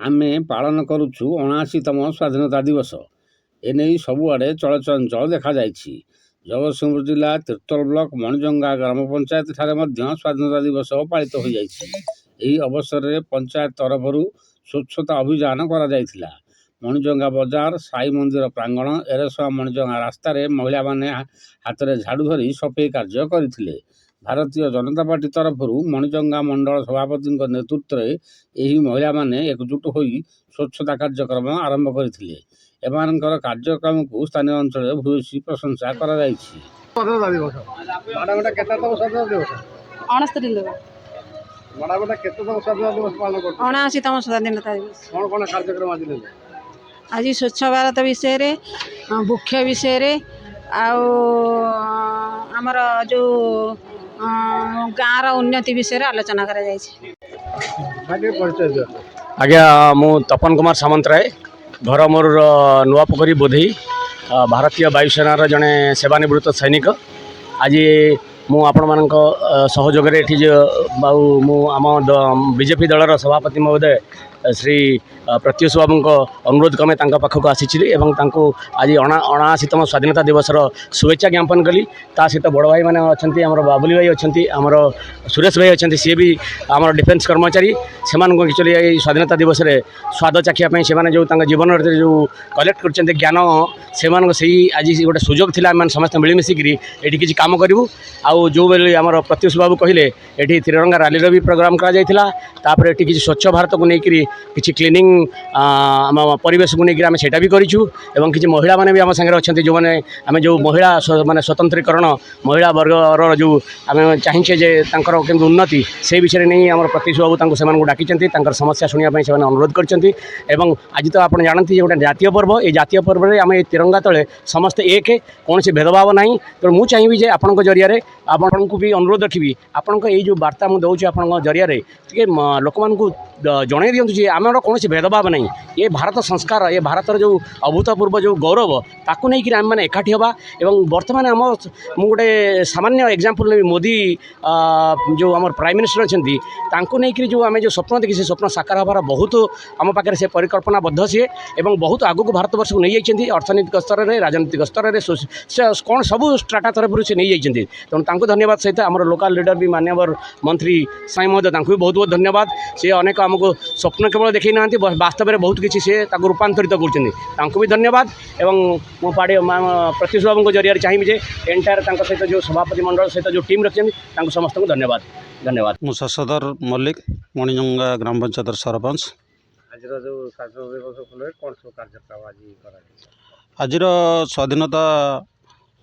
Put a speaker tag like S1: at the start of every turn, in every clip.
S1: आमे पालन करुछु 79तम स्वाधीनता दिवस। एने सबुआड़े चलचंचल देखा जाइछि। जगतसिंहपुर जिला तीर्तोल ब्लॉक मणिजंगा ग्राम पंचायत ठारे मध्य स्वाधीनता दिवस पालित हो जाइछि। एही अवसर रे पंचायत तरफरु स्वच्छता अभियान करा जाइथिला। मणिजंगा बजार साई मंदिर प्रांगण एरसोआ मणिजंगा रास्ता रे महिला माने हाथ रे झाड़ू धरी सफाई कार्य करथिले। भारतीय जनता पार्टी तरफरु मणिजंगा मंडल सभापति नेतृत्व में यही महिला माने एकजुट होई स्वच्छता कार्यक्रम आरंभ करथिले। एमानकर कार्यक्रम को स्थानीय अंचल भूयसी प्रशंसा करा जाइछि।
S2: आज स्वच्छ भारत विषय वृक्ष विषय आमर जो गाँव उन्नति विषय आलोचना करा जाइछि।
S3: आज्ञा मु तपन कुमार सामंतराय घर मोर नुआपोखरी बोधई भारतीय वायुसेनार जड़े सेवानिवृत्त सैनिक। आज मु आपण मान सहयोग आम बीजेपी दलर सभापति महोदय श्री प्रत्युष बाबू अनुरोध क्रमे पाखक आसी आज 79तम स्वाधीनता दिवस शुभेच्छा ज्ञापन कली। ता सहित बड़ भाई मैंने अच्छा आम बाबुली भाई अच्छा आमर सुरेश भाई अच्छा सी भी आम डिफेन्स कर्मचारी से एक्चुअली स्वाधीनता दिवस रे स्वाद चाखियापी से जो जीवन जो कलेक्ट कर ज्ञान से आज गोटे सुजोग थी आम समस्त मिलमिशिकी ये किसी कम करूँ। आउ जो बेले आम प्रत्युष बाबू कहले ये तिरंगा रैली भी प्रोग्राम कर किसी स्वच्छ भारत को लेकर किसी क्लीनिंग आम परिवेश को लेकर आम सेटा भी करूँ। किसी महिला माने भी आम सागर अच्छा जो मैंने आम जो महिला माने स्वतंत्रीकरण महिला वर्गर जो आम चाहे जे केमती उन्नति से विषय नहीं आम प्रत्युष बाबू से डाकी समस्या शुणापी से अनुरोध कर। आज तो आप जानते गोटे जातीय पर्व ये जातीय पर्व में आम तिरंगा तले समस्त एक कौन से भेदभाव ना। तो मुझे चाहिए जे आपण जरिया आपको भी अनुरोध रखी आपण जो वार्ता मुझे दूसरी आप जरिया लोक मानू जन दिंतु जे आम कौन भेदभाव नहीं। ये भारत संस्कार ये भारत जो अभूतपूर्व जो गौरव ताकू नहीं आम मैंने एकाठी हवा। बर्तमान आम गोटे सामान्य एग्जांपल मोदी जो आम प्राइम मिनिस्टर अच्छा नहीं जो आम जो स्वप्न देखी से स्वप्न साकार हबार बहुत आम पाखे से परिकल्पनाबद्ध सी बहुत आगक भारत वर्ष को नहीं जाती अर्थनैतिक स्तर में राजनीतिक स्तर में कौन सब स्ट्राटा तरफ से नहीं जाती। तेणु धन्यवाद सहित आम लोकल लीडर भी माननीय मंत्री साई महोदय भी बहुत बहुत धन्यवाद। सी अनेक आमको स्वप्न केवल देखी ना वास्तव में बहुत किसी से रूपांतरित कर भी धन्यवाद। मो पाड़ी प्रत्युष बाबू जरिया चाहिए एंटायर सहित जो सभापति मंडल सहित जो टीम रखी समस्त को धन्यवाद धन्यवाद।
S4: मु शशधर मल्लिक मणिजंगा ग्राम पंचायत सरपंच। आज स्वाधीनता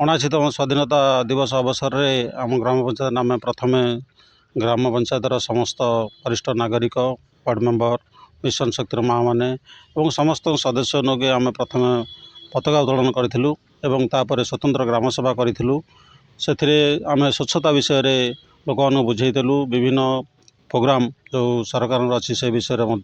S4: 79तम स्वाधीनता दिवस अवसर में आम ग्राम पंचायत नाम प्रथम ग्राम पंचायतर समस्त वरिष्ठ नागरिक वार्ड मेंबर मिशन शक्तिर माँ मैंने समस्त सदस्य नगे आम प्रथम पताका उत्तोलन करूँ तापर स्वतंत्र ग्राम सभा करूँ। से आम स्वच्छता विषय रे लोक बुझेलु विभिन्न प्रोग्राम जो सरकार अच्छी से विषय में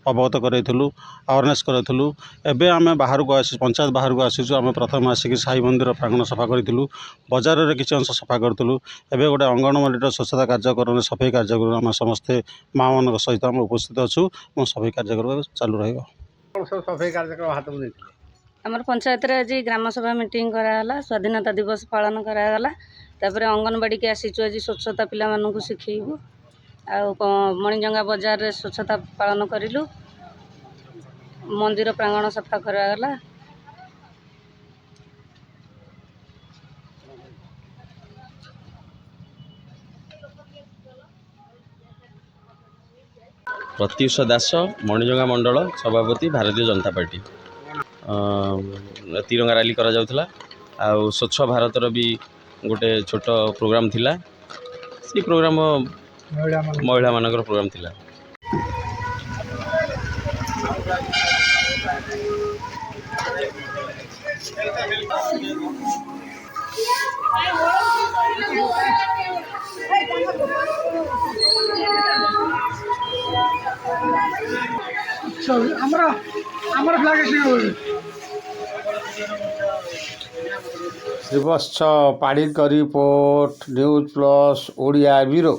S4: अवगत करूँ अवेयरनेस करूँ। एवं आम बाहर को आसी पंचायत बाहर को आसीचु आम प्रथम आसिक साई मंदिर प्रांगण सफा करूँ बजार में किसी अंश सफा करूँ। एवं गोटे अंगनवाड़ी स्वच्छता कार्यक्रम सफाई कार्यक्रम आम समस्ते माँ मान सहित आम उपस्थित अच्छु सफाई कार्यक्रम चालू रही।
S2: आमर पंचायत रे आज ग्राम सभा मीटिंग कराला स्वाधीनता दिवस पालन करागला। तापर अंगनवाड़ी के आसीचु आज स्वच्छता पिला मानकु शिखेबू मणिजंगा बजार रे स्वच्छता पालन करिलु मंदिर प्रांगण सफा करागला।
S5: प्रत्युष दास मणिजंगा मंडल सभापति भारतीय जनता पार्टी। तिरंगा रैली करा जाउथला आ स्वच्छ भारतर भी गोटे छोट प्रोग्राम थिला। सी प्रोग्राम महिला मानकर प्रोग्राम थिला।
S1: Srivatsa Padikar report news plus Odia bureau.